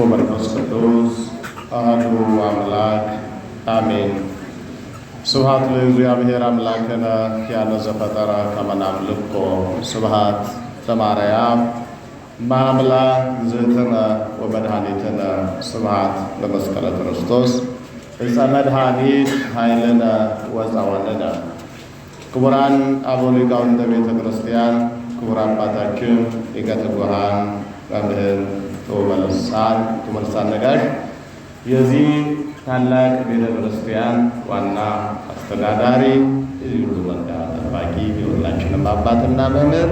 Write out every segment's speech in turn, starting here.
ወመንፈስ ቅዱስ አሐዱ አምላክ አሜን። ስብሐት ለእግዚአብሔር አምላክነ ያለ ዘፈጠረ ከመ ናምልኮ ስብሐት ለማርያም ማምላክ እግዝእትነ ወመድኃኒትነ ስብሐት ለመስቀለ ክርስቶስ ዕፀ መድኃኒት ኃይልነ ወፀወንነ። ክቡራን አበው ሊቃውንተ ቤተ ክርስቲያን፣ ክቡር አባታችን ሊቀ ትጉሃን መምህር ቶመልሳን ነጋሽ፣ የዚህ ታላቅ ቤተ ክርስቲያን ዋና አስተዳዳሪ፣ የሁሉ መንጋ ጠባቂ፣ የሁላችንም አባትና መምህር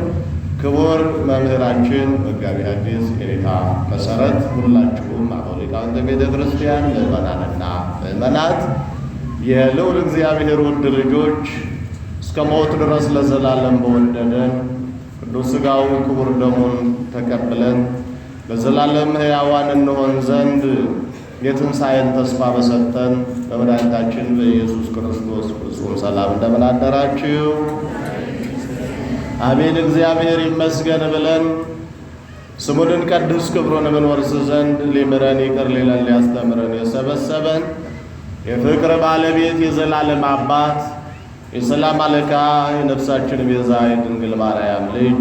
ክቡር መምህራችን መጋቢ ሐዲስ የኔታ መሰረት፣ ሁላችሁም አበው ሊቃውንተ ቤተ ክርስቲያን፣ ምዕመናንና ምዕመናት፣ የልዑል እግዚአብሔር ውድ ልጆች፣ እስከ ሞት ድረስ ለዘላለም በወደደን ቅዱስ ሥጋውን ክቡር ደሙን ተቀብለን ለዘላለም ሕያዋን እንሆን ዘንድ የትንሣኤን ተስፋ በሰጠን በመድኃኒታችን በኢየሱስ ክርስቶስ ፍጹም ሰላም እንደምን አደራችሁ? አሜን። እግዚአብሔር ይመስገን ብለን ስሙን እንቀድስ ክብሩን እንወርስ ዘንድ ሊምረን ይቅር ሊለን ሊያስተምረን የሰበሰበን የፍቅር ባለቤት የዘላለም አባት የሰላም አለቃ የነፍሳችን ቤዛ የድንግል ማርያም ልጅ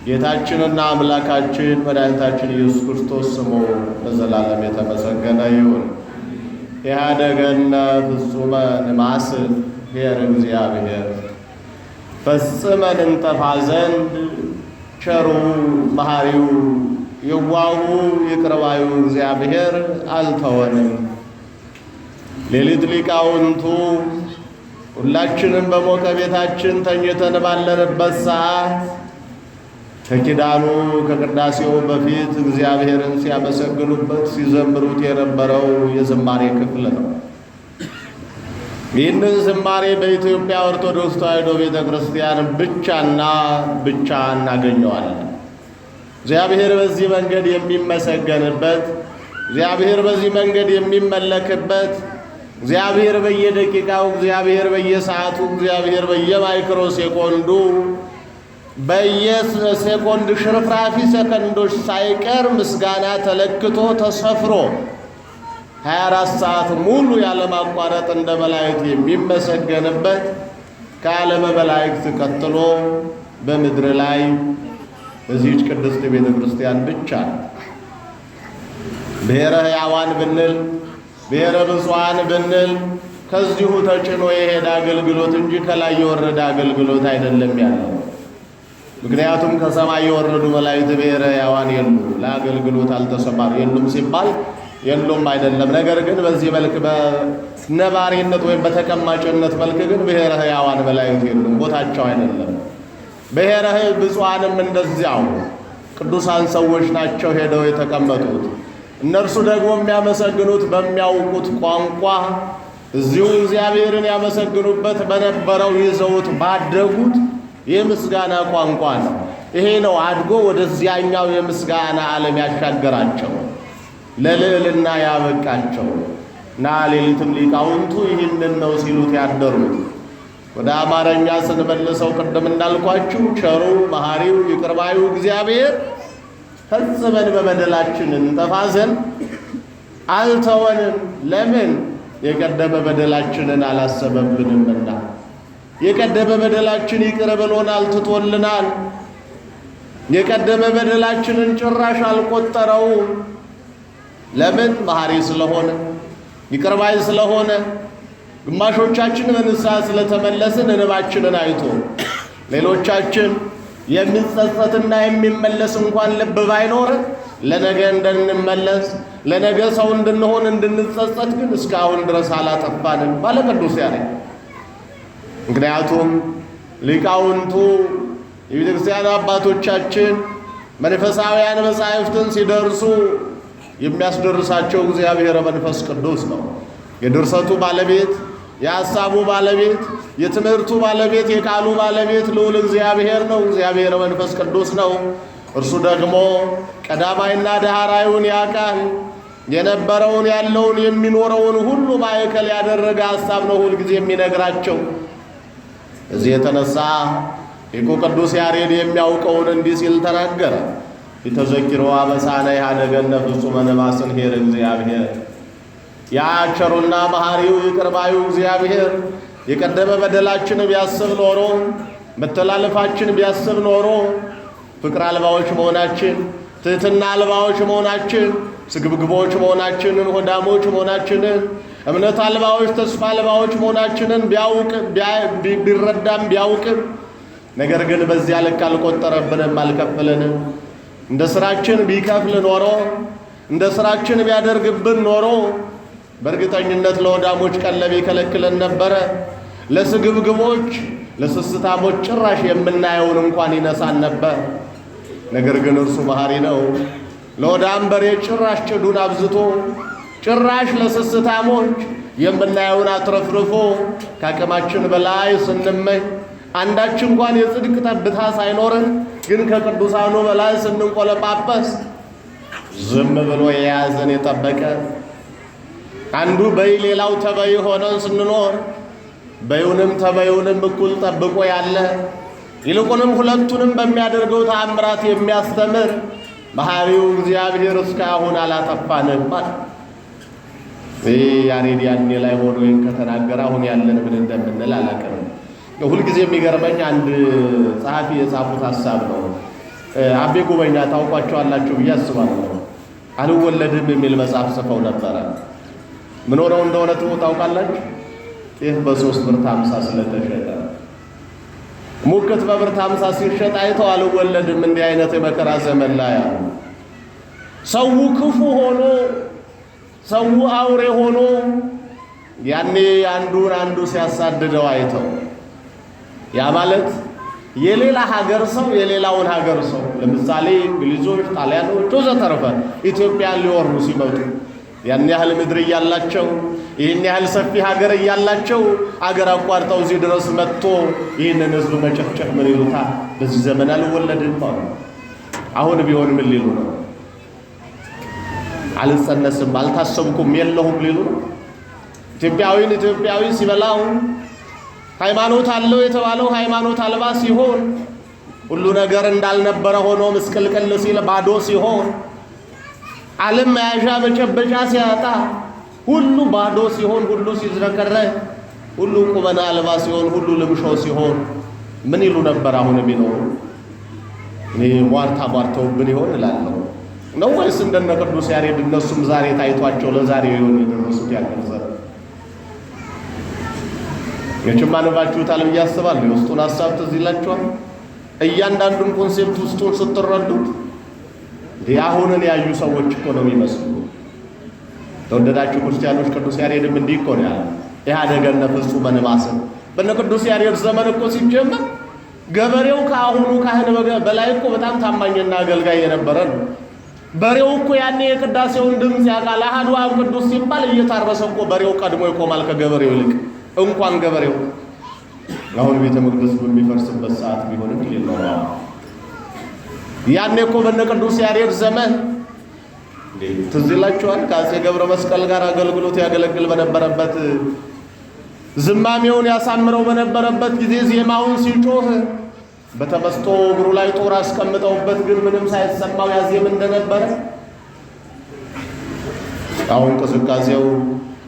ጌታችንና አምላካችን መድኃኒታችን ኢየሱስ ክርስቶስ ስሙ ለዘላለም የተመሰገነ ይሁን። ኢህአደገነ ፍጹመ ንማስል ኄር እግዚአብሔር፣ ፈጽመን እንጠፋ ዘንድ ቸሩ መሐሪው የዋሁ ይቅር ባዩ እግዚአብሔር አልተወንም። ሌሊት ሊቃውንቱ ሁላችንም በሞቀ ቤታችን ተኝተን ባለንበት ሰዓት ከኪዳኑ ከቅዳሴው በፊት እግዚአብሔርን ሲያመሰግኑበት ሲዘምሩት የነበረው የዝማሬ ክፍል ነው። ይህንን ዝማሬ በኢትዮጵያ ኦርቶዶክስ ተዋሕዶ ቤተ ክርስቲያን ብቻና ብቻ እናገኘዋለን። እግዚአብሔር በዚህ መንገድ የሚመሰገንበት፣ እግዚአብሔር በዚህ መንገድ የሚመለክበት፣ እግዚአብሔር በየደቂቃው፣ እግዚአብሔር በየሰዓቱ፣ እግዚአብሔር በየማይክሮ ሴኮንዱ በየሴኮንድ ሽርፍራፊ ሰከንዶች ሳይቀር ምስጋና ተለክቶ ተሰፍሮ 24 ሰዓት ሙሉ ያለማቋረጥ እንደ መላእክት የሚመሰገንበት ከዓለመ መላእክት ቀጥሎ በምድር ላይ በዚህች ቅድስት ቤተ ክርስቲያን ብቻ ብሔረ ሕያዋን ብንል ብሔረ ብፁዓን ብንል ከዚሁ ተጭኖ የሄደ አገልግሎት እንጂ ከላይ የወረደ አገልግሎት አይደለም ያለው። ምክንያቱም ከሰማይ የወረዱ መላእክት ብሔረ ሕያዋን የሉም፣ ለአገልግሎት አልተሰማሩ። የሉም ሲባል የሉም አይደለም። ነገር ግን በዚህ መልክ በነባሪነት ወይም በተቀማጭነት መልክ ግን ብሔረ ሕያዋን መላእክት የሉም፣ ቦታቸው አይደለም። ብሔረ ብፁዓንም እንደዚያው ቅዱሳን ሰዎች ናቸው ሄደው የተቀመጡት። እነርሱ ደግሞ የሚያመሰግኑት በሚያውቁት ቋንቋ እዚሁ እግዚአብሔርን ያመሰግኑበት በነበረው ይዘውት ባደጉት የምስጋና ቋንቋ ነው። ይሄ ነው አድጎ ወደዚያኛው የምስጋና ዓለም ያሻገራቸው ለልዕልና ያበቃቸው እና ሌሊትም ሊቃውንቱ ይህንን ነው ሲሉት ያደሩት። ወደ አማርኛ ስንመልሰው ቅድም እንዳልኳችሁ ቸሩ መሐሪው ይቅር ባዩ እግዚአብሔር ፈጽመን በበደላችን እንጠፋ ዘንድ አልተወንም። ለምን? የቀደመ በደላችንን አላሰበብንምና። የቀደመ በደላችን ይቅር ብሎናል፣ ትቶልናል። የቀደመ በደላችንን ጭራሽ አልቆጠረውም። ለምን? መሐሪ ስለሆነ ይቅር ባይ ስለሆነ። ግማሾቻችን በንስሐ ስለተመለስን እንባችንን አይቶ፣ ሌሎቻችን የሚጸጸትና የሚመለስ እንኳን ልብ ባይኖርን ለነገ እንድንመለስ ለነገ ሰው እንድንሆን እንድንጸጸት ግን እስካሁን ድረስ አላጠፋንም ባለ ቅዱስ ያሬድ። ምክንያቱም ሊቃውንቱ የቤተክርስቲያን አባቶቻችን መንፈሳውያን መጻሕፍትን ሲደርሱ የሚያስደርሳቸው እግዚአብሔር መንፈስ ቅዱስ ነው። የድርሰቱ ባለቤት፣ የሐሳቡ ባለቤት፣ የትምህርቱ ባለቤት፣ የቃሉ ባለቤት ልዑል እግዚአብሔር ነው። እግዚአብሔር መንፈስ ቅዱስ ነው። እርሱ ደግሞ ቀዳማይና ዳህራዩን ያውቃል። የነበረውን ያለውን የሚኖረውን ሁሉ ማዕከል ያደረገ ሐሳብ ነው ሁልጊዜ የሚነግራቸው። እዚህ የተነሳ ሊቁ ቅዱስ ያሬድ የሚያውቀውን እንዲህ ሲል ተናገረ። የተዘኪሮ አበሳነ ያደገነ ፍጹመ ነባስን ሄር እግዚአብሔር ያ ቸሩና መሐሪው ይቅር ባዩ እግዚአብሔር የቀደመ በደላችን ቢያስብ ኖሮ መተላለፋችን ቢያስብ ኖሮ ፍቅር አልባዎች መሆናችን ትሕትና አልባዎች መሆናችን ስግብግቦች መሆናችንን ሆዳሞች መሆናችንን እምነት አልባዎች ተስፋ አልባዎች መሆናችንን ቢረዳም ቢያውቅም ነገር ግን በዚያ ልክ አልቆጠረብንም አልከፈለንም። እንደ ስራችን ቢከፍል ኖሮ እንደ ስራችን ቢያደርግብን ኖሮ በእርግጠኝነት ለሆዳሞች ቀለብ ይከለክለን ነበረ። ለስግብግቦች ለስስታሞች ጭራሽ የምናየውን እንኳን ይነሳን ነበር። ነገር ግን እርሱ መሐሪ ነው። ለሆዳም በሬ ጭራሽ ጭዱን አብዝቶ ጭራሽ ለስስታሞች የምናየውን አትረፍርፎ ከአቅማችን በላይ ስንመኝ አንዳች እንኳን የጽድቅ ጠብታ ሳይኖርን ግን ከቅዱሳኑ በላይ ስንንቆለጳጰስ ዝም ብሎ የያዘን የጠበቀ አንዱ በይ ሌላው ተበይ ሆነን ስንኖር በዩንም ተበዩንም እኩል ጠብቆ ያለ ይልቁንም ሁለቱንም በሚያደርገው ተአምራት የሚያስተምር መሐሪው እግዚአብሔር እስካሁን አላጠፋንም ማለት ያሬድ ያኔ ላይ ሆኖ ከተናገረ አሁን ያለን ምን እንደምንል አላውቅም። ሁልጊዜ የሚገርመኝ አንድ ጸሐፊ የጻፉት ሐሳብ ነው። አቤ ጉበኛ ታውቋቸዋላችሁ ብዬ አስባለሁ። አልወለድም የሚል መጽሐፍ ጽፈው ነበረ። ምን ሆነው እንደሆነ ታውቃላችሁ? ጤፍ በ3 ብር 50 ስለተሸጠ ሙክት በብር 50 ሲሸጥ አይተው አልወለድም እንዲህ አይነት የመከራ ዘመን ላይ አሉ። ሰው ክፉ ሆኖ ሰው አውሬ ሆኖ ያኔ አንዱ ሲያሳድደው አይተው ያ ማለት የሌላ ሀገር ሰው የሌላውን ሀገር ሰው ለምሳሌ እንግሊዞች፣ ጣሊያኖች ወዘተረፈ ኢትዮጵያን ሊወሩ ሲመጡ ያን ያህል ምድር እያላቸው ይህን ያህል ሰፊ ሀገር እያላቸው አገር አቋርጠው እዚህ ድረስ መጥቶ ይህንን ህዝብ መጨፍጨፍ ምን ይሉታል? በዚህ ዘመን አልወለድም ማለት አሁን ቢሆን ምን ሊሉ ነው? አልጸነስም አልታሰብኩም የለሁም ሊሉ ነው። ኢትዮጵያዊ ሲበላው ሃይማኖት አለው የተባለው ሃይማኖት አልባ ሲሆን ሁሉ ነገር እንዳልነበረ ሆኖ ምስቅልቅል ሲል ባዶ ሲሆን ዓለም መያዣ መጨበጫ ሲያጣ ሁሉ ባዶ ሲሆን ሁሉ ሲዝረከረክ ሁሉ ቁመና አልባ ሲሆን ሁሉ ልምሾ ሲሆን ምን ይሉ ነበር? አሁን ቢኖሩ እኔ ሟርተውብን ይሆን እላለሁ ነው ወይስ እንደነ ቅዱስ ያሬድ እነሱም ዛሬ ታይቷቸው ለዛሬ ይሆን የደረሱት ያቀርዛል? የችም አንባችሁታል ብዬ አስባለሁ። የውስጡን ሐሳብ ትዝ ይላችኋል። እያንዳንዱን ኮንሴፕት ውስጡን ስትረዱት አሁንን ያዩ ሰዎች እኮ ነው የሚመስሉ። ተወደዳችሁ ክርስቲያኖች ቅዱስ ያሬድም እንዲህ እኮ ነው ያለው ኢህአደገነ ፍጹመ ነባስን። በነ ቅዱስ ያሬድ ዘመን እኮ ሲጀመር ገበሬው ከአሁኑ ካህን በላይ እኮ በጣም ታማኝና አገልጋይ የነበረ ነው። በሬው እኮ ያኔ የቅዳሴውን ድምፅ ያውቃል። አሐዱ አብ ቅዱስ ሲባል እየታረሰ እኮ በሬው ቀድሞ ይቆማል ከገበሬው ይልቅ። እንኳን ገበሬው አሁን ቤተ መቅደስ በሚፈርስበት ሰዓት ቢሆንም ይልነው ያኔ እኮ በነ ቅዱስ ያሬድ ዘመን ትዝ ይላችኋል። ከአፄ ገብረ መስቀል ጋር አገልግሎት ያገለግል በነበረበት ዝማሜውን ያሳምረው በነበረበት ጊዜ ዜማውን ሲጮህ በተመስጦ እግሩ ላይ ጦር አስቀምጠውበት ግን ምንም ሳይሰማው ያዜም እንደነበረ አሁን ቅዝቃዜው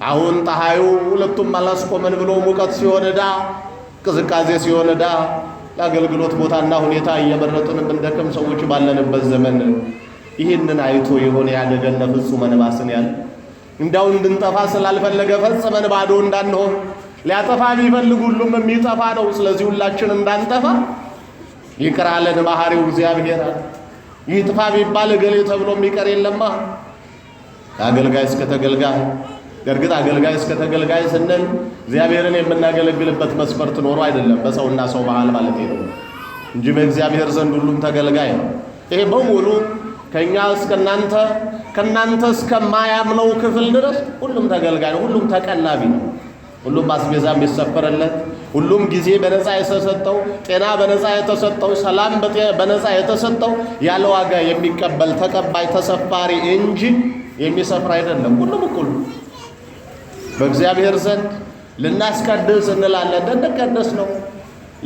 አሁን ፀሐዩ ሁለቱም አላስቆመን ብሎ ሙቀት ሲሆንዳ ቅዝቃዜ ሲሆንዳ ለአገልግሎት ቦታና ሁኔታ እየመረጥን እንደከም ሰዎች ባለንበት ዘመን ይህንን አይቶ የሆነ ያደገነ ፍጹመ ነባስን ያለ እንዳው እንድንጠፋ ስላልፈለገ ፈጽመን ባዶ እንዳንሆን ሊያጠፋ ቢፈልግ ሁሉም የሚጠፋ ነው። ስለዚህ ሁላችን እንዳንጠፋ ይቅር አለን መሐሪው እግዚአብሔር። ይጥፋ ቢባል እገሌ ተብሎ የሚቀር የለማ። ከአገልጋይ እስከ ተገልጋይ እርግጥ አገልጋይ እስከ ተገልጋይ ስንል እግዚአብሔርን የምናገለግልበት መስፈርት ኖሮ አይደለም በሰውና ሰው መሃል ማለት ነው እንጂ በእግዚአብሔር ዘንድ ሁሉም ተገልጋይ ነው። ይሄ በሙሉ ከኛ እስከ ከናንተ እስከማያምነው ክፍል ድረስ ሁሉም ተገልጋይ ነው። ሁሉም ተቀላቢ ነው። ሁሉም አስቤዛ የሚሰፈረለት፣ ሁሉም ጊዜ በነፃ የተሰጠው፣ ጤና በነፃ የተሰጠው፣ ሰላም በነፃ የተሰጠው፣ ያለ ዋጋ የሚቀበል ተቀባይ ተሰፋሪ እንጂ የሚሰፍር አይደለም። ሁሉም እኩል በእግዚአብሔር ዘንድ ልናስቀድስ እንላለን። እንድንቀደስ ነው።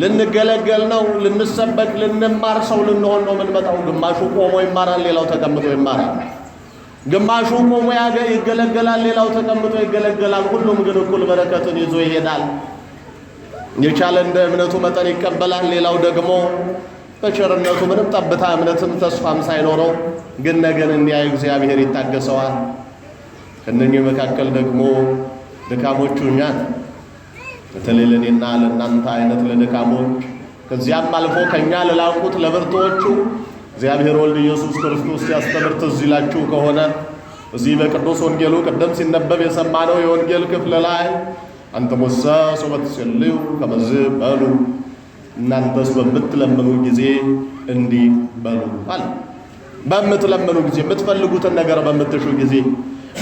ልንገለገል ነው፣ ልንሰበክ፣ ልንማር፣ ሰው ልንሆን ነው የምንመጣው። ግማሹ ቆሞ ይማራል፣ ሌላው ተቀምጦ ይማራል። ግማሹ ቆሞ ይገለገላል፣ ሌላው ተቀምጦ ይገለገላል። ሁሉም ግን እኩል በረከትን ይዞ ይሄዳል። የቻለ እንደ እምነቱ መጠን ይቀበላል። ሌላው ደግሞ በቸርነቱ ምንም ጠብታ እምነትም ተስፋም ሳይኖረው ግን ነገን እንዲያይ እግዚአብሔር ይታገሰዋል። ከእነኚህ መካከል ደግሞ ድካሞቹ እኛ ነን። በተለይ ለእኔና ለእናንተ አይነት ለድካሞች ከዚያም አልፎ ከእኛ ለላቁት ለብርቶቹ እግዚአብሔር ወልድ ኢየሱስ ክርስቶስ ሲያስተምር ትዝ ይላችሁ ከሆነ እዚህ በቅዱስ ወንጌሉ ቀደም ሲነበብ የሰማነው የወንጌል ክፍል ላይ አንትሙሰ ሶበ ትጼልዩ ከመዝ በሉ፣ እናንተስ በምትለምኑ ጊዜ እንዲህ በሉ አለ። በምትለምኑ ጊዜ የምትፈልጉትን ነገር በምትሹ ጊዜ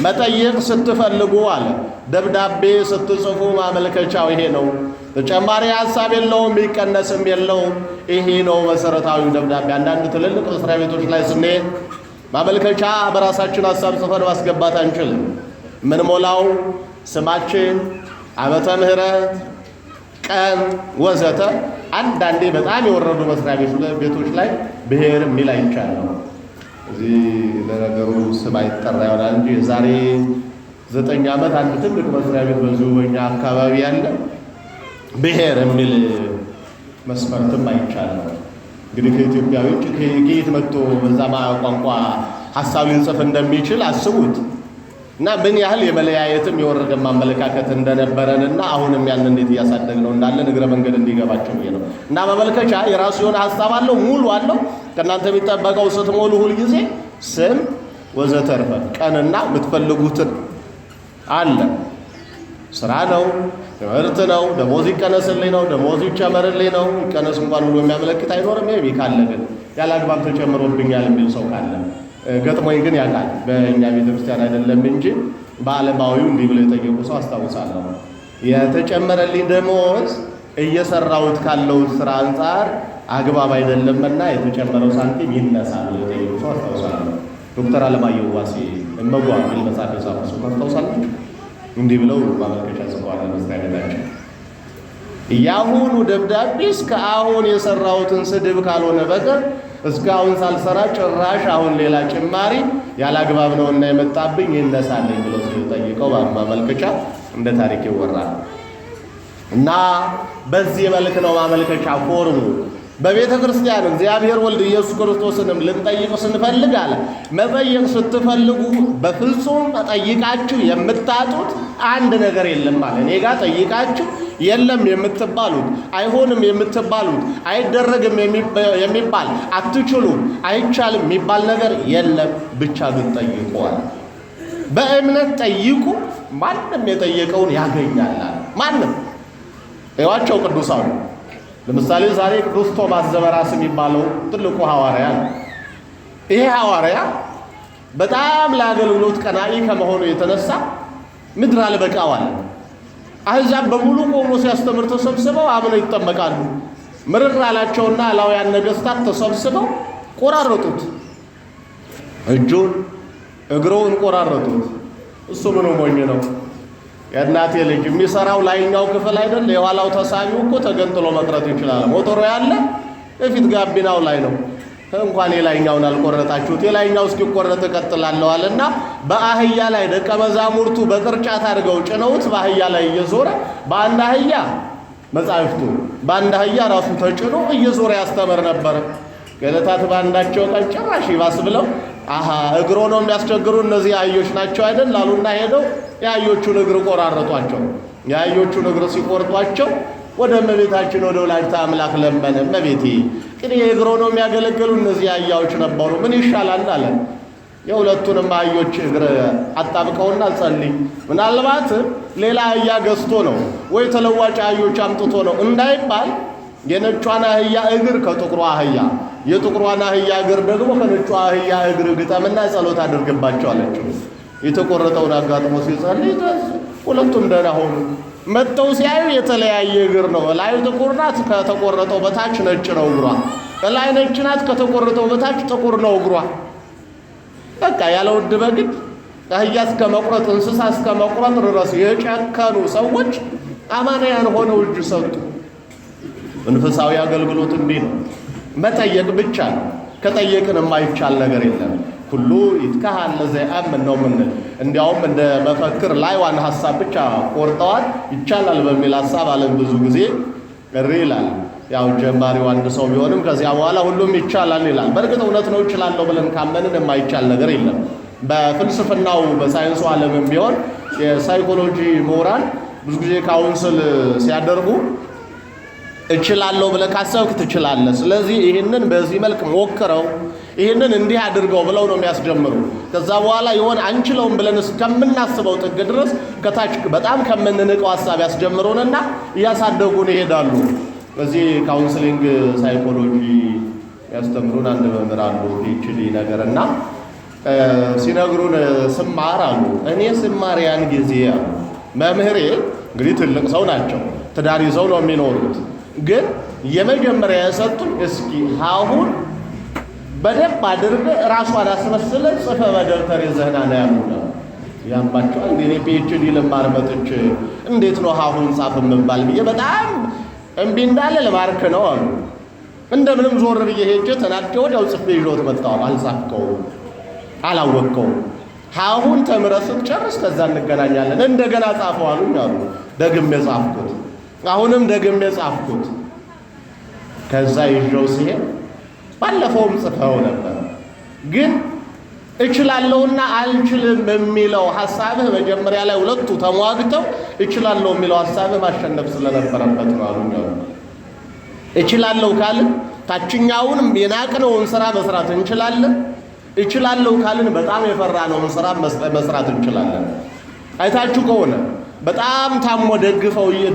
መጠየቅ ስትፈልጉ አለ ደብዳቤ ስትጽፉ ማመልከቻው ይሄ ነው። ተጨማሪ ሐሳብ የለውም፣ የሚቀነስም የለውም። ይሄ ነው መሰረታዊው ደብዳቤ። አንዳንድ ትልልቅ መስሪያ ቤቶች ላይ ስንሄድ ማመልከቻ በራሳችን ሐሳብ ጽፈን ማስገባት አንችልም። ምን ሞላው ስማችን፣ ዓመተ ምህረት፣ ቀን ወዘተ። አንዳንዴ በጣም የወረዱ መስሪያ ቤቶች ላይ ብሔር የሚል አይቻለሁ። እዚህ ለነገሩ ስም አይጠራ ይሆናል እንጂ የዛሬ 9 ዓመት አንድ ትልቅ መስሪያ ቤት በዚሁ በእኛ አካባቢ ያለ ብሔር የሚል መስፈርትም አይቻለሁ። እንግዲህ ከኢትዮጵያ ውጭ ከየት መጥቶ በዛ ቋንቋ ሐሳብ ሊጽፍ እንደሚችል አስቡት። እና ምን ያህል የመለያየትም የወረደ ማመለካከት እንደነበረንና አሁንም ያን እንዴት እያሳደግነው እንዳለ እግረ መንገድ እንዲገባቸው ነው። እና ማመልከቻ የራሱ የሆነ ሐሳብ አለው፣ ሙሉ አለው። ከእናንተ የሚጠበቀው ስትሞሉ ሁል ጊዜ ስም ወዘተርፈ ቀንና የምትፈልጉትን አለ። ስራ ነው፣ ትምህርት ነው፣ ደሞዝ ይቀነስልኝ ነው፣ ደሞዝ ይጨመርልኝ ነው። ይቀነስ እንኳን ብሎ የሚያመለክት አይኖርም። ይሄ ካለ ግን ያለ አግባብ ተጨምሮብኛል የሚል ሰው ካለ ገጥሞኝ ግን ያውቃል። በእኛ ቤተክርስቲያን አይደለም እንጂ በዓለማዊው እንዲህ ብለው የጠየቁ ሰው አስታውሳለሁ። የተጨመረልኝ ደሞዝ እየሰራሁት ካለው ስራ አንጻር አግባብ አይደለምና የተጨመረው ሳንቲም ይነሳል ብለው የጠየቁ ሰው አስታውሳለሁ። ዶክተር አለማየሁ ዋሴ እመጓ የሚል መጽሐፍ የጻፉ ሰው አስታውሳለሁ። እንዲህ ብለው ማመልከቻ ጽፈዋል መስሪያ ቤታቸው። ያሁኑ ደብዳቤ እስከ አሁን የሰራሁትን ስድብ ካልሆነ በቀር እስካሁን ሳልሰራ ጭራሽ አሁን ሌላ ጭማሪ ያላግባብ ነውና የመጣብኝ ይነሳልኝ ብለው ሲጠይቀው ማመልከቻ እንደ ታሪክ ይወራል። እና በዚህ መልክ ነው ማመልከቻ ፎርሙ። በቤተ ክርስቲያን እግዚአብሔር ወልድ ኢየሱስ ክርስቶስንም ልንጠይቅ ስንፈልግ አለ መጠየቅ ስትፈልጉ በፍጹም ጠይቃችሁ የምታጡት አንድ ነገር የለም አለ። እኔ ጋር ጠይቃችሁ የለም የምትባሉት፣ አይሆንም የምትባሉት፣ አይደረግም የሚባል አትችሉም፣ አይቻልም የሚባል ነገር የለም። ብቻ ግን ጠይቁ አለ። በእምነት ጠይቁ፣ ማንም የጠየቀውን ያገኛል አለ። ማንም ይዋቸው ቅዱሳኑ ለምሳሌ ዛሬ ቅዱስ ቶማስ ዘበራስ የሚባለው ትልቁ ሐዋርያ ነው። ይሄ ሐዋርያ በጣም ለአገልግሎት ቀናኢ ከመሆኑ የተነሳ ምድር አልበቃው አለ። አሕዛብ በሙሉ ቆሞ ሲያስተምር ተሰብስበው አምነው ይጠመቃሉ። ምርር አላቸውና አላውያን ነገሥታት ተሰብስበው ቆራረጡት፣ እጁን እግሩን ቆራረጡት። እሱ ምኑ ሞኝ ነው? የእናቴ ልጅ የሚሰራው ላይኛው ክፍል አይደል? የኋላው ተሳቢው እኮ ተገንጥሎ መቅረት ይችላል። ሞተሩ ያለ የፊት ጋቢናው ላይ ነው። እንኳን የላይኛውን አልቆረጣችሁት፣ የላይኛው እስኪቆረጥ እቀጥላለሁ አለና በአህያ ላይ ደቀ መዛሙርቱ በቅርጫት አድርገው ጭነውት በአህያ ላይ እየዞረ በአንድ አህያ መጻሕፍቱ በአንድ አህያ ራሱ ተጭኖ እየዞረ ያስተምር ነበር። ከዕለታት በአንዳቸው ቀን ጭራሽ ይባስ ብለው እግሮ ነው የሚያስቸግሩ እነዚህ አህዮች ናቸው አይደል ላሉና ሄደው የአህዮቹን እግር ቆራረጧቸው። የአህዮቹን እግር ሲቆርጧቸው ወደ እመቤታችን ወደ ወላዲተ አምላክ ለመነ። እመቤቴ እንግዲህ የእግሮ ነው የሚያገለግሉ እነዚህ አህያዎች ነበሩ፣ ምን ይሻላል አለ። የሁለቱንም አህዮች እግር አጣብቀውና ጸልይ፣ ምናልባት ሌላ አህያ ገዝቶ ነው ወይ ተለዋጭ አህዮች አምጥቶ ነው እንዳይባል የነጯን አህያ እግር ከጥቁሯ አህያ የጥቁሯን አህያ እግር ደግሞ ከነጯ አህያ እግር ግጠምና ጸሎት አድርግባቸው አለችው። የተቆረጠውን አጋጥሞ ሲጸልይ ሁለቱም ደህና ሆኑ። መጥተው ሲያዩ የተለያየ እግር ነው። ላይ ጥቁር ናት፣ ከተቆረጠው በታች ነጭ ነው እግሯ። ላይ ነጭ ናት፣ ከተቆረጠው በታች ጥቁር ነው እግሯ። በቃ ያለ ውድ በግድ አህያ እስከ መቁረጥ እንስሳ እስከ መቁረጥ ድረስ የጨከኑ ሰዎች አማንያን ሆነው እጅ ሰጡ። መንፈሳዊ አገልግሎት እንዲህ ነው። መጠየቅ ብቻ ነው። ከጠየቅን የማይቻል ነገር የለም። ሁሉ ይትካሃል ለዘያምን ነው ምን እንዲያውም እንደ መፈክር ላይ ዋና ሐሳብ ብቻ ቆርጠዋል። ይቻላል በሚል ሐሳብ ዓለም ብዙ ጊዜ ይላል። ያው ጀማሪው አንድ ሰው ቢሆንም ከዚያ በኋላ ሁሉም ይቻላል ይላል። በእርግጥ እውነት ነው ይችላል ብለን ካመንን የማይቻል ነገር የለም። በፍልስፍናው በሳይንሱ ዓለምም ቢሆን የሳይኮሎጂ ምሁራን ብዙ ጊዜ ካውንስል ሲያደርጉ እችላለሁ ብለህ ካሰብክ ትችላለህ፣ ስለዚህ ይህንን በዚህ መልክ ሞክረው፣ ይህንን እንዲህ አድርገው ብለው ነው የሚያስጀምሩ። ከዛ በኋላ የሆነ አንችለውም ብለን እስከምናስበው ጥግ ድረስ ከታች በጣም ከምንንቀው ሐሳብ ያስጀምሩንና እያሳደጉን ይሄዳሉ። በዚህ ካውንስሊንግ ሳይኮሎጂ ያስተምሩን አንድ መምህር አሉ ፒኤችዲ ነገርና ሲነግሩን ስማር አሉ እኔ ስማር ያን ጊዜ መምህሬ እንግዲህ ትልቅ ሰው ናቸው፣ ትዳር ይዘው ነው የሚኖሩት። ግን የመጀመሪያ የሰጡን እስኪ አሁን በደንብ አድርገህ ራሷን አስመስለህ ጽፈህ በደብተር ይዘህና ነው ያሉና ያምባቸዋል። እኔ ፒኤችዲ ልማር መጥቼ እንዴት ነው አሁን ጻፍ የምባል ብዬ በጣም እምቢ እንዳለ ለማርክ ነው አሉ። እንደምንም ዞር ብዬ ሄጄ ተናድጄ ወዲያው ጽፌ ይዞት መጣሁ። አልጻፍከውም፣ አላወቅከውም። አሁን ተምረህ ስትጨርስ ከዛ እንገናኛለን፣ እንደገና ጻፈው አሉኝ አሉ። ደግሜ ጻፍኩት፣ አሁንም ደግሜ ጻፍኩት። ከዛ ይዤው ሲሄድ ባለፈውም ጽፈው ነበር፣ ግን እችላለሁና አልችልም የሚለው ሐሳብህ መጀመሪያ ላይ ሁለቱ ተሟግተው እችላለሁ የሚለው ሐሳብህ ማሸነፍ ስለነበረበት ነው አሉኝ። እችላለሁ ካልን ታችኛውንም የናቅነውን ስራ መስራት እንችላለን። እችላለሁ ካልን በጣም የፈራነውን ስራ መስራት እንችላለን። አይታችሁ ከሆነ በጣም ታሞ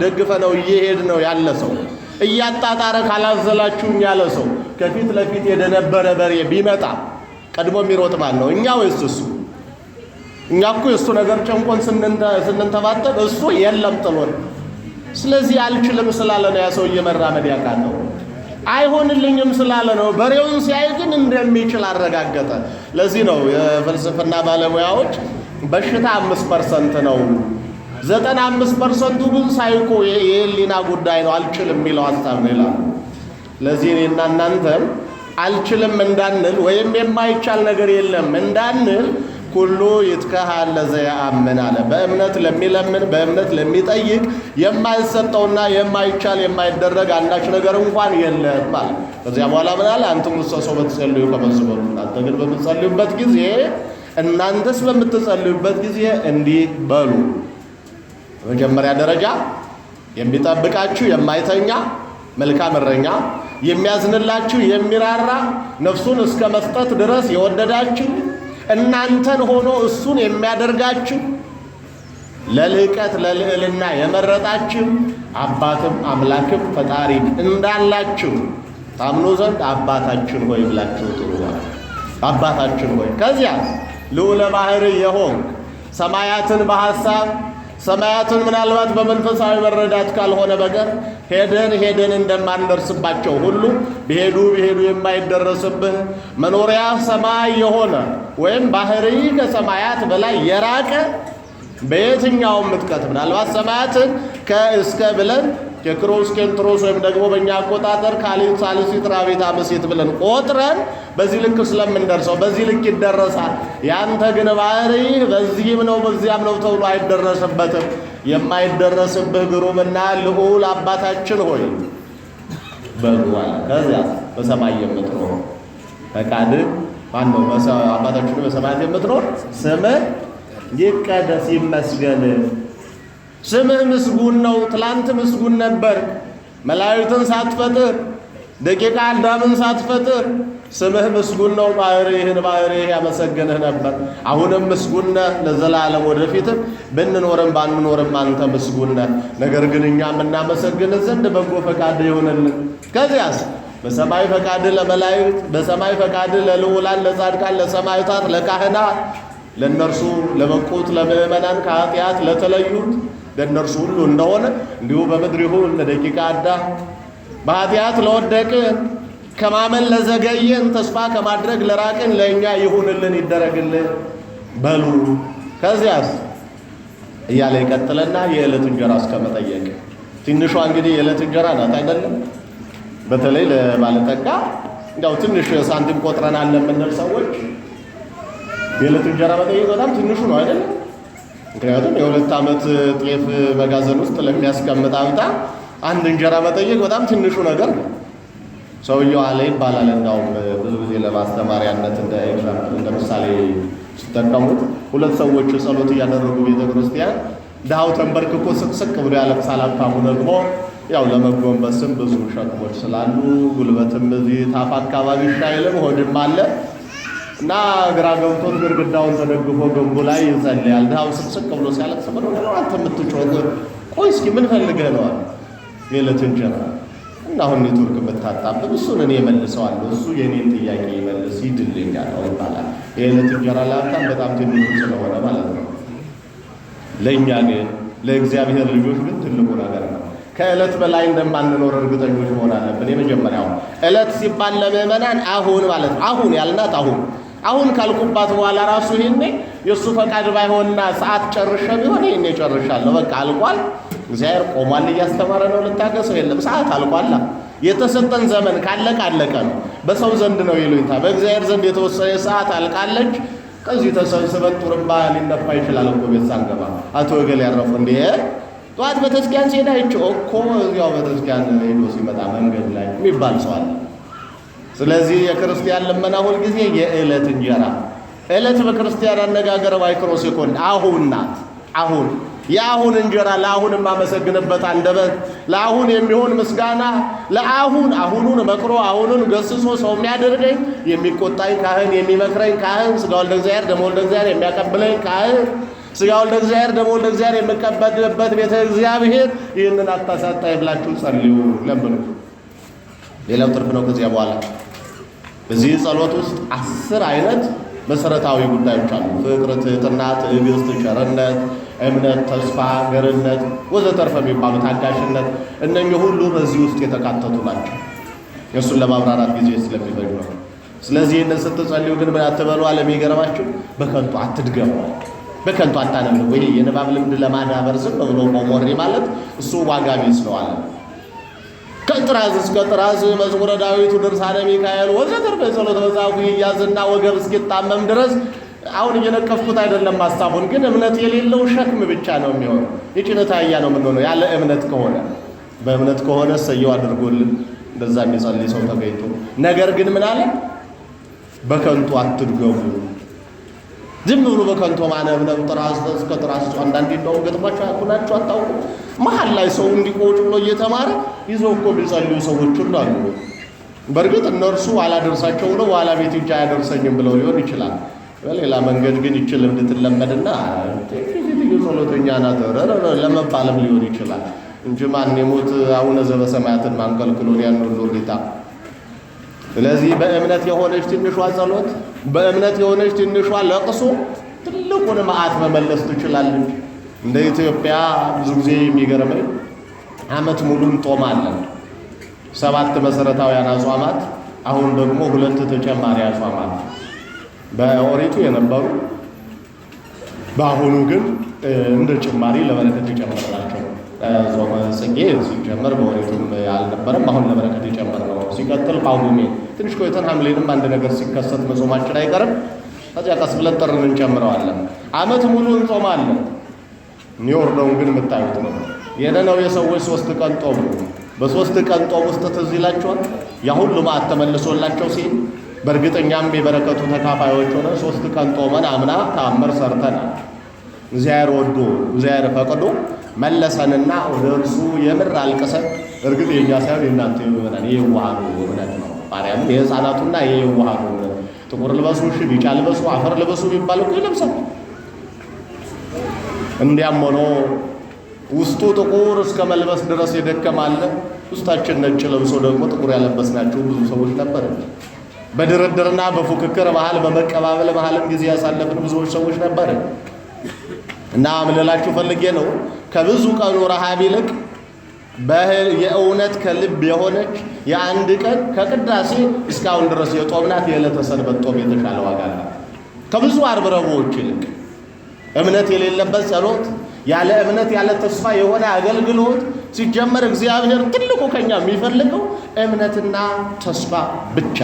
ደግፈነው እየሄድ ነው ያለ ሰው እያጣጣረ ካላዘላችሁኝ ያለ ሰው ከፊት ለፊት የደነበረ በሬ ቢመጣ ቀድሞ የሚሮጥ ማን ነው? እኛ ወይስ እሱ? እኛ እኮ የእሱ ነገር ጨንቆን ስንንተባተብ እሱ የለም ጥሎን። ስለዚህ አልችልም ስላለ ነው ያ ሰው እየመራመድ ያቃተው። አይሆንልኝም ስላለ ነው። በሬውን ሲያይ ግን እንደሚችል አረጋገጠ። ለዚህ ነው የፍልስፍና ባለሙያዎች በሽታ 5% ነው፣ 95% ግን ሳይኮ የህሊና ጉዳይ ነው፣ አልችልም የሚለው ሐሳብ ነው ይላሉ። ለዚህ እኔና እናንተም አልችልም እንዳንል ወይም የማይቻል ነገር የለም እንዳንል ሁሉ ይትካሃል ለዘያምን አለ። በእምነት ለሚለምን በእምነት ለሚጠይቅ የማይሰጠውና የማይቻል የማይደረግ አንዳች ነገር እንኳን የለም ማለት። ከዚያ በኋላ ምን አለ? አንተም ሰው በተጸልዩ ከመዝበሩ እናንተ ግን በምትጸልዩበት ጊዜ እናንተስ በምትጸልዩበት ጊዜ እንዲህ በሉ። በመጀመሪያ ደረጃ የሚጠብቃችሁ የማይተኛ መልካም እረኛ፣ የሚያዝንላችሁ የሚራራ፣ ነፍሱን እስከ መስጠት ድረስ የወደዳችሁ፣ እናንተን ሆኖ እሱን የሚያደርጋችሁ፣ ለልዕቀት ለልዕልና የመረጣችሁ፣ አባትም አምላክም ፈጣሪ እንዳላችሁ ታምኑ ዘንድ አባታችን ሆይ ብላችሁ ጥሩ። አባታችን ሆይ ከዚያ ልዑለ ባሕርይ የሆንክ ሰማያትን በሐሳብ ሰማያትን ምናልባት በመንፈሳዊ መረዳት ካልሆነ በቀር ሄደን እንደማንደርስባቸው ሁሉ ቢሄዱ የማይደረስብህ መኖሪያ ሰማይ የሆነ ወይም ባሕርይ ከሰማያት በላይ የራቀ በየትኛውም ምጥቀት ምናልባት ሰማያትን ከእስከ ብለን የክሮስ ኬንትሮስ ወይም ደግሞ በእኛ አቆጣጠር ካሊት ሳልሲት ራቢት አምሲት ብለን ቆጥረን በዚህ ልክ ስለምንደርሰው በዚህ ልክ ይደረሳል። ያንተ ግን ባሕርይ በዚህም ነው በዚያም ነው ተብሎ አይደረስበትም። የማይደረስብህ ግሩምና ልዑል አባታችን ሆይ በሉዋል። ከዚያ በሰማይ የምትኖር ፈቃድህ ማነው? አባታችን በሰማያት የምትኖር ስምህ ይቀደስ ይመስገን። ስምህ ምስጉን ነው። ትላንት ምስጉን ነበር። መላእክትን ሳትፈጥር ደቂቀ አዳምን ሳትፈጥር ስምህ ምስጉን ነው። ባሕርይህ ያመሰግንህ ነበር። አሁንም ምስጉን ነህ ለዘላለም። ወደፊትም ብንኖርም ባንኖርም አንተ ምስጉን ነህ። ነገር ግን እኛ የምናመሰግንህ ዘንድ በጎ ፈቃድ ይሆንልን። ከዚያስ በሰማይ ፈቃድ ለመላእክት፣ በሰማይ ፈቃድ ለልዑላን፣ ለጻድቃን፣ ለሰማዕታት፣ ለካህናት ለእነርሱ ለበቁት ለምእመናን ከኃጢአት ለተለዩት ለእነርሱ ሁሉ እንደሆነ እንዲሁ በምድር ይሁን ለደቂቀ አዳም በኃጢአት ለወደቅን ከማመን ለዘገየን ተስፋ ከማድረግ ለራቅን ለእኛ ይሁንልን ይደረግልን በሉ። ከዚያስ እያለ ይቀጥልና የዕለት እንጀራ እስከ መጠየቅ። ትንሿ እንግዲህ የዕለት እንጀራ ናት አይደለም? በተለይ ለባለጠጋ እንደው ትንሽ ሳንቲም ቆጥረናል ለምንል ሰዎች የዕለት እንጀራ መጠየቅ በጣም ትንሹ ነው አይደል? ምክንያቱም የ2 ዓመት ጤፍ መጋዘን ውስጥ ለሚያስቀምጥ ሀብታም አንድ እንጀራ መጠየቅ በጣም ትንሹ ነገር ነው። ሰውየው አለ ይባላል። እንዳውም ብዙ ጊዜ ለማስተማሪያነት እንደ ምሳሌ ሲጠቀሙት 2 ሰዎች ጸሎት እያደረጉ ቤተክርስቲያን ድሃው ተንበርክኮ ስቅስቅ ብሎ ያለቅሳል። ሀብታሙ ደግሞ ያው ለመጎንበስም ብዙ ሸክሞች ስላሉ ጉልበትም እዚህ ታፋ አካባቢ ሻይልም ሆድም አለ እና ግራ ገብቶት ግድግዳውን ተደግፎ ግንቡ ላይ ይጸልያል። ድሃው ስቅስቅ ብሎ ሲያለቅስ ምን ነው አንተ የምትጮህ? ቆይ እስኪ ምን ፈልገህ ነው? የዕለት እንጀራ እና አሁን ኔትወርክ ብታጣብብ እሱን እኔ መልሰዋለሁ፣ እሱ የኔን ጥያቄ ይመልስ ይድልኛል ይባላል። የዕለት እንጀራ ለሀብታም በጣም ትንሹ ስለሆነ ማለት ነው። ለእኛ ግን ለእግዚአብሔር ልጆች ግን ትልቁ ነገር ነው። ከዕለት በላይ እንደማንኖር እርግጠኞች መሆን አለብን። የመጀመሪያው ዕለት ሲባል ለምእመናን አሁን ማለት ነው። አሁን ያልናት አሁን ካልኩባት በኋላ ራሱ ይሄኔ የእሱ ፈቃድ ባይሆንና ሰዓት ጨርሼ ቢሆን ይሄኔ ጨርሻለሁ፣ በቃ አልቋል። እግዚአብሔር ቆሟል፣ እያስተማረ ነው፣ ልታገሰው የለም፣ ሰዓት አልቋል። የተሰጠን ዘመን ካለቀ አለቀ ነው። በሰው ዘንድ ነው ይሉኝታ፣ በእግዚአብሔር ዘንድ የተወሰነ ሰዓት አልቃለች። ከዚህ ተሰብስበን ጡርምባ ሊነፋ ይችላል እኮ ቤት ሳንገባ አቶ ወገል ያረፉ እንዴ ጠዋት በተስኪያን ሲሄድ አይቼው እኮ እዚያው በተስኪያን ሄዶ ሲመጣ መንገድ ላይ የሚባል ሰው አለ። ስለዚህ የክርስቲያን ልመና ሁል ጊዜ የዕለት እንጀራ። ዕለት በክርስቲያን አነጋገር ማይክሮ ሴኮንድ አሁን ናት። አሁን የአሁን እንጀራ ለአሁን የማመሰግንበት አንደበት፣ ለአሁን የሚሆን ምስጋና፣ አሁኑን መክሮ አሁኑን ገስጾ ሰው የሚያደርገኝ የሚቆጣኝ ካህን፣ የሚመክረኝ ካህን፣ ሥጋ ወልደ እግዚአብሔር ደሞ ወልደ እግዚአብሔር የሚያቀብለኝ ካህን፣ ሥጋ ወልደ እግዚአብሔር ደሞ ወልደ እግዚአብሔር የምቀበልበት ቤተ እግዚአብሔር ይህንን አታሳጣኝ ብላችሁ ጸልዩ፣ ለምኑ። ሌላው ትርፍ ነው። ከዚያ በኋላ በዚህ ጸሎት ውስጥ 10 አይነት መሰረታዊ ጉዳዮች አሉ። ፍቅር፣ ትሕትና፣ ትዕግስት፣ ቸርነት፣ እምነት፣ ተስፋ፣ ገርነት ወዘተርፈ የሚባሉ ታጋሽነት፣ እነኚህ ሁሉ በዚህ ውስጥ የተካተቱ ናቸው። እሱን ለማብራራት ጊዜ ስለሚፈጅ ነው። ስለዚህ ይህንን ስትጸልዩ ግን ምን አትበሉ አለ። የሚገርማችሁ በከንቱ አትድገሙ፣ በከንቱ አታነቡ። ወይ የንባብ ልምድ ለማዳበር ዝም ብሎ ቆሞሪ ማለት እሱ ዋጋ ቢስ ነው አለ። ከጥራዝ እስከ ጥራዝ መዝሙረ ዳዊቱ፣ ድርሳነ ሚካኤል ወዘተርፈ ጸሎተ መጽሐፉ ይያዝና ወገብ እስኪጣመም ድረስ አሁን እየነቀፍኩት አይደለም ሐሳቡን፣ ግን እምነት የሌለው ሸክም ብቻ ነው የሚሆነው። የጭነት አህያ ነው የምንሆነው ያለ እምነት ከሆነ። በእምነት ከሆነ ሰየው አድርጎልን እንደዛ የሚጸልይ ሰው ተገኝቶ፣ ነገር ግን ምን አለ? በከንቱ አትድገሙ። ዝም ብሎ በከንቱ ማነብነብ ጥራዝ እስከ ጥራዝ። አንዳንዴ እንደውም ገጥሟቸው ያኩናቸው አታውቁ። መሀል ላይ ሰው እንዲቆጭ ብሎ እየተማረ ይዘው እኮ ቢጸልዩ ሰዎች ሁሉ አሉ። በእርግጥ እነርሱ አላደርሳቸው ብለው በኋላ ቤት እንጂ አያደርሰኝም ብለው ሊሆን ይችላል። በሌላ መንገድ ግን ይችል እንድትለመድና ጸሎተኛ ናት ለመባለም ሊሆን ይችላል እንጂ ማን የሞት አቡነ ዘበሰማያትን ማንከልክሎን ያን ሁሉ ጌታ። ስለዚህ በእምነት የሆነች ትንሿ ጸሎት፣ በእምነት የሆነች ትንሿ ለቅሶ ትልቁን መዓት መመለስ ትችላለች። እንደ ኢትዮጵያ ብዙ ጊዜ የሚገርመኝ ዓመት ሙሉ እንጦማለን። 7 መሰረታዊያን አጽዋማት፣ አሁን ደግሞ 2 ተጨማሪ አጽዋማት በኦሪቱ የነበሩ፣ በአሁኑ ግን እንደ ጭማሪ ለበረከት የጨመርናቸው። ጾመ ጽጌ ሲጀመር በኦሪቱም አልነበረም፣ አሁን ለበረከት የጨመርነው። ሲቀጥል ጳጉሜ፣ ትንሽ ቆይተን ሐምሌንም አንድ ነገር ሲከሰት መጾማችን አይቀርም። ከዚያ ቀስ ብለን ጥርን እንጨምረዋለን። ዓመት ሙሉ እንጾማለን። የሚወርደውን ግን የምታዩት ነው። የነነዌ ሰዎች 3 ቀን ጦሙ። በ3 ቀን ጦም ውስጥ ትዝ ይላቸዋል ያ ሁሉ መዓት ተመልሶላቸው ሲል፣ በእርግጠኛም የበረከቱ ተካፋዮች ሆነ 3 ቀን ጦመን አምና ተአምር ሰርተናል። እግዚአብሔር ወዶ እግዚአብሔር ፈቅዶ መለሰንና ወደ እርሱ የምር አልቅሰን። እርግጥ የእኛ ሳይሆን የእናንተ ይሆናል። የዋሃኑ እምነት ነው። ማርያም የሕፃናቱና የዋሃኑ እምነት። ጥቁር ልበሱ፣ ቢጫ ልበሱ፣ አፈር ልበሱ ቢባል እኮ ይለብሳል። እንዲያም ሆኖ ውስጡ ጥቁር እስከ መልበስ ድረስ የደከማለ፣ ውስጣችን ነጭ ለብሶ ደግሞ ጥቁር ያለበስናቸው ብዙ ሰዎች ነበር። በድርድርና በፉክክር መሃል፣ በመቀባበል መሃልም ጊዜ ያሳለፍን ብዙዎች ሰዎች ነበር። እና ምንላችሁ ፈልጌ ነው ከብዙ ቀኑ ረሃብ ይልቅ የእውነት ከልብ የሆነች የአንድ ቀን ከቅዳሴ እስካሁን ድረስ የጦምናት የዕለተ ሰንበት ጦም የተሻለ ዋጋ አላት ከብዙ ዓርብ ረቡዖች ይልቅ። እምነት የሌለበት ጸሎት፣ ያለ እምነት ያለ ተስፋ የሆነ አገልግሎት ሲጀመር እግዚአብሔር ትልቁ ከኛ የሚፈልገው እምነትና ተስፋ ብቻ።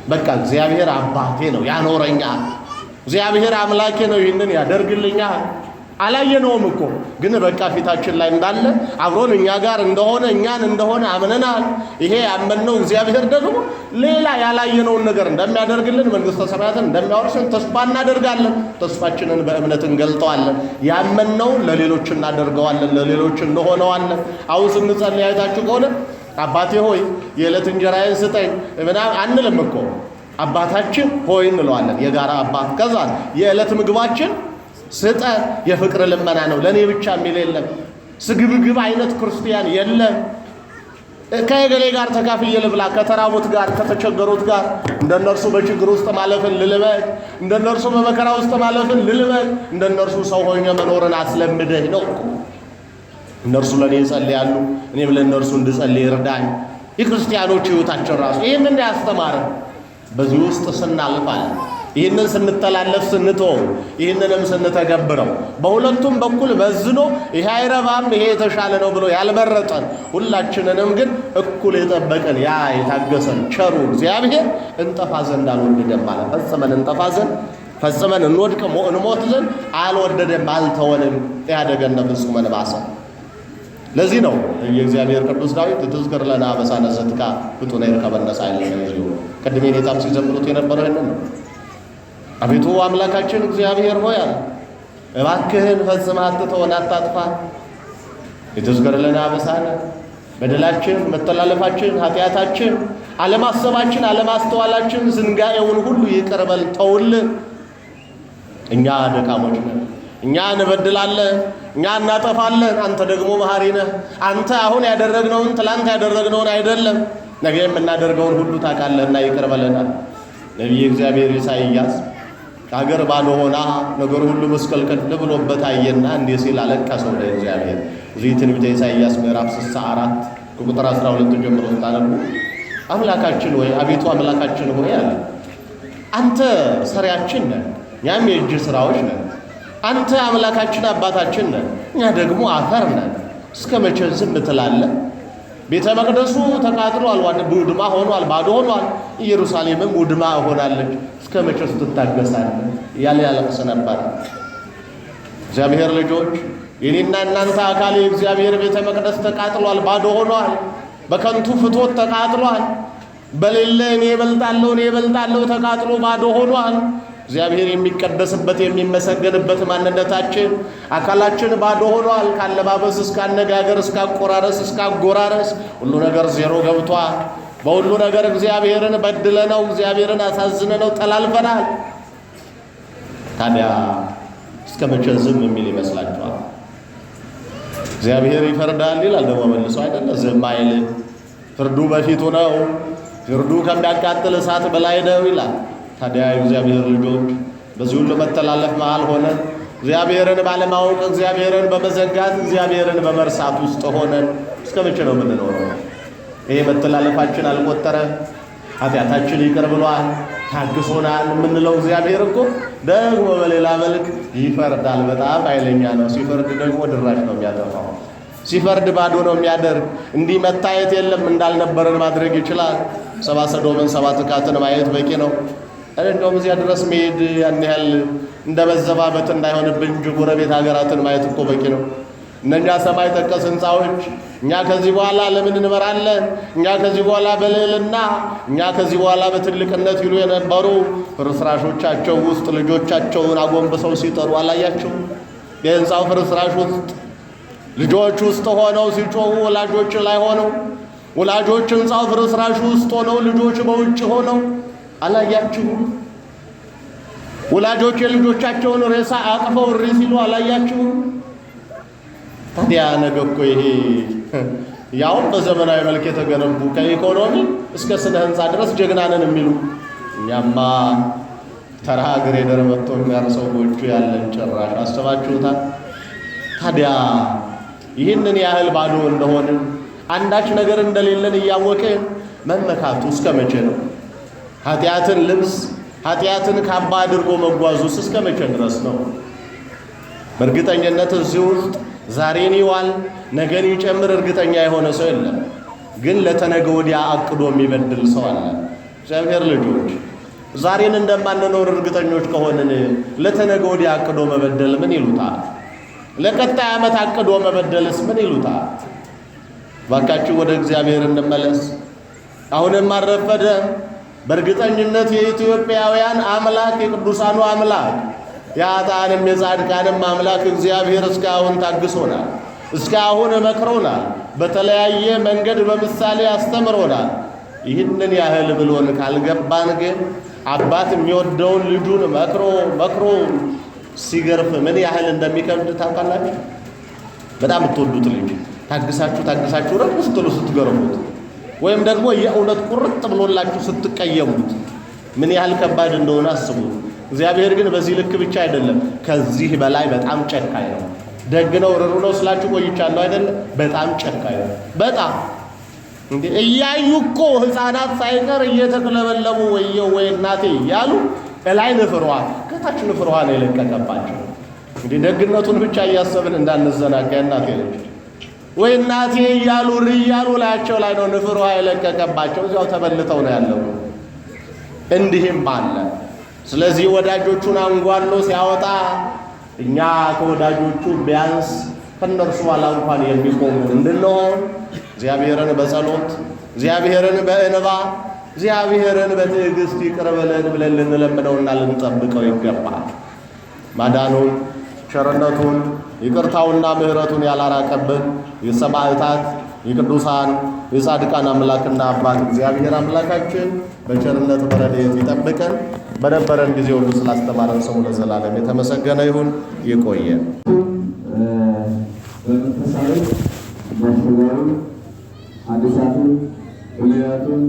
በቃ እግዚአብሔር አባቴ ነው ያኖረኛል፣ እግዚአብሔር አምላኬ ነው ይህንን ያደርግልኛል። አላየነውም እኮ ግን በቃ ፊታችን ላይ እንዳለ አብሮን እኛ ጋር እንደሆነ እኛን እንደሆነ አምነናል። ይሄ ያመንነው እግዚአብሔር ደግሞ ሌላ ያላየነውን ነገር እንደሚያደርግልን መንግሥተ ሰማያትን እንደሚያወርሰን ተስፋ እናደርጋለን። ተስፋችንን በእምነት እንገልጠዋለን። ያመንነውን ለሌሎች እናደርገዋለን፣ ለሌሎች እንሆነዋለን። አሁን ስንጸልይ አይታችሁ ከሆነ አባቴ ሆይ የዕለት እንጀራዬን ስጠኝ ምናምን አንልም እኮ አባታችን ሆይ እንለዋለን፣ የጋራ አባት። ከዛ የዕለት ምግባችን ስጠን፣ የፍቅር ልመና ነው፣ ለኔ ብቻ የሚል የለም። ስግብግብ አይነት ክርስቲያን የለም። ከገሌ ጋር ተካፍዬ ልብላ፣ ከተራቡት ጋር ከተቸገሩት ጋር እንደነርሱ በችግር ውስጥ ማለፍን ልልመድ፣ እንደነርሱ በመከራ ውስጥ ማለፍን ልልመድ፣ እንደነርሱ ሰው ሆኜ መኖርን አስለምደኝ ነው። እነርሱ ለኔ ይጸልያሉ፣ እኔም ለእነርሱ እንድጸልይ ይርዳኝ። የክርስቲያኖች ሕይወታችን ራሱ ይህንን ያስተማረን። በዚህ ውስጥ ስናልፋለን፣ ይህንን ስንተላለፍ ስንተው፣ ይህንንም ስንተገብረው በሁለቱም በኩል መዝኖ ይሄ አይረባም ይሄ የተሻለ ነው ብሎ ያልመረጠን ሁላችንንም ግን እኩል የጠበቀን ያ የታገሰን ቸሩ እግዚአብሔር እንጠፋ ዘንድ አልወደደም ማለት ፈጽመን እንጠፋ ዘንድ ፈጽመን እንወድቅ እንሞት ዘንድ አልወደደም አልተወንም። ያደገነ ፍጹም እንባሰ። ለዚህ ነው የእግዚአብሔር ቅዱስ ዳዊት ትዝክር ለነ አበሳነ ዘትካ ፍጡነ ይርከበነ ሳይል ነው። ቅድም የኔታም ሲዘምሩት የነበረው ይሄንን ነው። አቤቱ አምላካችን እግዚአብሔር ሆይ አለ እባክህን ፈጽመህ አትተወን፣ አታጥፋን። ትዝክር ለነ አበሳነ በደላችን፣ መተላለፋችን፣ ኃጢአታችን፣ አለማሰባችን፣ አለማስተዋላችን፣ ዝንጋኤውን ሁሉ ይቅር በል ተውልን። እኛ ደካሞች ነን፣ እኛ እንበድላለን፣ እኛ እናጠፋለን። አንተ ደግሞ መሐሪ ነህ። አንተ አሁን ያደረግነውን ትላንት ያደረግነውን አይደለም ነገ የምናደርገውን ሁሉ ታውቃለህና ይቅር በለናል። ነቢየ እግዚአብሔር ኢሳይያስ ከሀገር ባዶ ሆና ነገር ሁሉ መስቀልቅል ብሎበት አየና እንዲህ ሲል አለቀሰ ወደ እግዚአብሔር። እዚህ ትንቢተ ኢሳይያስ ምዕራፍ 64 ከቁጥር 12 ጀምሮ ስታነቡ አምላካችን ሆይ አቤቱ አምላካችን ሆይ አለ አንተ ሰሪያችን ነህ፣ እኛም የእጅ ስራዎች ነን። አንተ አምላካችን አባታችን ነህ፣ እኛ ደግሞ አፈር ነን። እስከ መቼ ዝም ትላለህ? ቤተ መቅደሱ ተቃጥሏል፣ ውድማ ሆኗል፣ ባዶ ሆኗል። ኢየሩሳሌምም ውድማ ሆናለች። እስከ መቼ ትታገሳለህ? እያለ ያለቅስ ነበር። እግዚአብሔር ልጆች የኔና እናንተ አካል የእግዚአብሔር ቤተ መቅደስ ተቃጥሏል፣ ባዶ ሆኗል፣ በከንቱ ፍቶት ተቃጥሏል። በሌለ እኔ እበልጣለሁ ተቃጥሎ ባዶ ሆኗል። እግዚአብሔር የሚቀደስበት የሚመሰገንበት ማንነታችን አካላችን ባዶ ሆኗል። ካለባበስ እስከ አነጋገር እስከ አቆራረስ እስከ አጎራረስ ሁሉ ነገር ዜሮ ገብቷል። በሁሉ ነገር እግዚአብሔርን በድለነው፣ እግዚአብሔርን አሳዝነነው፣ ጠላልፈናል። ታዲያ እስከ መቼ ዝም የሚል ይመስላችኋል? እግዚአብሔር ይፈርዳል ይላል ደግሞ መልሶ አይደለ? ዝም አይልም። ፍርዱ በፊቱ ነው፣ ፍርዱ ከሚያቃጥል እሳት በላይ ነው ይላል። ታዲያ እግዚአብሔር ልጆች በዚህ ሁሉ መተላለፍ መሃል ሆነን እግዚአብሔርን ባለማወቅ እግዚአብሔርን በመዘጋት እግዚአብሔርን በመርሳት ውስጥ ሆነን እስከ መቼ ነው የምንኖረው? ይሄ መተላለፋችን አልቆጠረ፣ ኃጢአታችን ይቅር ብሏል፣ ታግሶናል የምንለው እግዚአብሔር እኮ ደግሞ በሌላ መልክ ይፈርዳል። በጣም ኃይለኛ ነው። ሲፈርድ ደግሞ ድራሽ ነው የሚያጠፋው። ሲፈርድ ባዶ ነው የሚያደርግ። እንዲህ መታየት የለም እንዳልነበረን ማድረግ ይችላል። ሰባ ሰዶምን ሰባ ትካትን ማየት በቂ ነው። እንደውም እዚያ ድረስ መሄድ ያን ያህል እንደ መዘባበት እንዳይሆንብን እንጂ ጎረቤት ሀገራትን ማየት እኮ በቂ ነው። እነኛ ሰማይ ጠቀስ ሕንፃዎች እኛ ከዚህ በኋላ ለምን እንመራለን፣ እኛ ከዚህ በኋላ በልዕልና፣ እኛ ከዚህ በኋላ በትልቅነት ይሉ የነበሩ ፍርስራሾቻቸው ውስጥ ልጆቻቸውን አጎንብሰው ሲጠሩ አላያቸው? የሕንፃው ፍርስራሽ ውስጥ ልጆች ውስጥ ሆነው ሲጮሁ ወላጆች ላይ ሆነው፣ ወላጆች ሕንፃው ፍርስራሽ ውስጥ ሆነው ልጆች በውጭ ሆነው አላያችሁም? ወላጆች የልጆቻቸውን ሬሳ አቅፈው እሪ ሲሉ አላያችሁም? ታዲያ ነገ እኮ ይሄ ያው በዘመናዊ መልክ የተገነቡ ከኢኮኖሚ እስከ ስነ ህንፃ ድረስ ጀግናንን የሚሉ እኛማ ተራ ግሬደር መጥቶ የሚያርሰው ጎጆ ያለን ጭራሽ አስባችሁታል? ታዲያ ይህንን ያህል ባዶ እንደሆነ አንዳች ነገር እንደሌለን እያወቅን መመካቱ እስከ መቼ ነው? ኃጢአትን ልብስ ኃጢአትን ካባ አድርጎ መጓዙስ እስከ መቼ ድረስ ነው? በእርግጠኝነት እዚህ ውስጥ ዛሬን ይዋል ነገን ይጨምር እርግጠኛ የሆነ ሰው የለም። ግን ለተነገ ወዲያ አቅዶ የሚበድል ሰው አለ። እግዚአብሔር ልጆች ዛሬን እንደማንኖር እርግጠኞች ከሆንን ለተነገ ወዲያ አቅዶ መበደል ምን ይሉታል? ለቀጣይ ዓመት አቅዶ መበደልስ ምን ይሉታል? ባካችሁ ወደ እግዚአብሔር እንመለስ። አሁንም አረፈደ። በእርግጠኝነት የኢትዮጵያውያን አምላክ የቅዱሳኑ አምላክ የኃጥአንም የጻድቃንም አምላክ እግዚአብሔር እስካሁን ታግሶናል፣ እስካሁን መክሮናል፣ በተለያየ መንገድ በምሳሌ አስተምሮናል። ይህንን ያህል ብሎን ካልገባን ግን አባት የሚወደውን ልጁን መክሮ ሲገርፍ ምን ያህል እንደሚከብድ ታውቃላችሁ? በጣም የምትወዱት ልጅ ታግሳችሁ ረብ ስትሉ ስትገርሙት ወይም ደግሞ የእውነት ቁርጥ ብሎላችሁ ስትቀየሙት ምን ያህል ከባድ እንደሆነ አስቡ። እግዚአብሔር ግን በዚህ ልክ ብቻ አይደለም፣ ከዚህ በላይ በጣም ጨካኝ ነው። ደግ ነው ርሩ ነው ስላችሁ ቆይቻለሁ አይደለ? በጣም ጨካኝ ነው። በጣም እንዴ እያዩ እኮ ሕፃናት ሳይቀር እየተቅለበለቡ ወየው ወይ እናቴ እያሉ እላይ ንፍሯ ከታች ንፍሯ ነው የለቀቀባቸው። እንግዲህ ደግነቱን ብቻ እያሰብን እንዳንዘናጋ እናቴ ልጅ ወይ እናቴ እያሉ እያሉ ላያቸው ላይ ነው ንፍሯ የለቀቀባቸው። እዚያው ተበልተው ነው ያለው። እንዲህም አለ። ስለዚህ ወዳጆቹን አንጓሎ ሲያወጣ እኛ ከወዳጆቹ ቢያንስ ከነርሱ ኋላ እንኳን የሚቆሙ እንድንሆን እግዚአብሔርን በጸሎት እግዚአብሔርን በእንባ እግዚአብሔርን በትዕግስት ይቅር በለን ብለን ልንለምነውና ልንጠብቀው ይገባል። ማዳኑን ቸርነቱን ይቅርታውና ምሕረቱን ያላራቀብን የሰማዕታት የቅዱሳን የጻድቃን አምላክና አባት እግዚአብሔር አምላካችን በቸርነት በረድኤት ይጠብቀን። በነበረን ጊዜ ሁሉ ስላስተማረን ስሙ ለዘላለም የተመሰገነ ይሁን። ይቆየን። በመንፈሳዊ ማስተዋሉ አዲሳቱን ብሉያቱን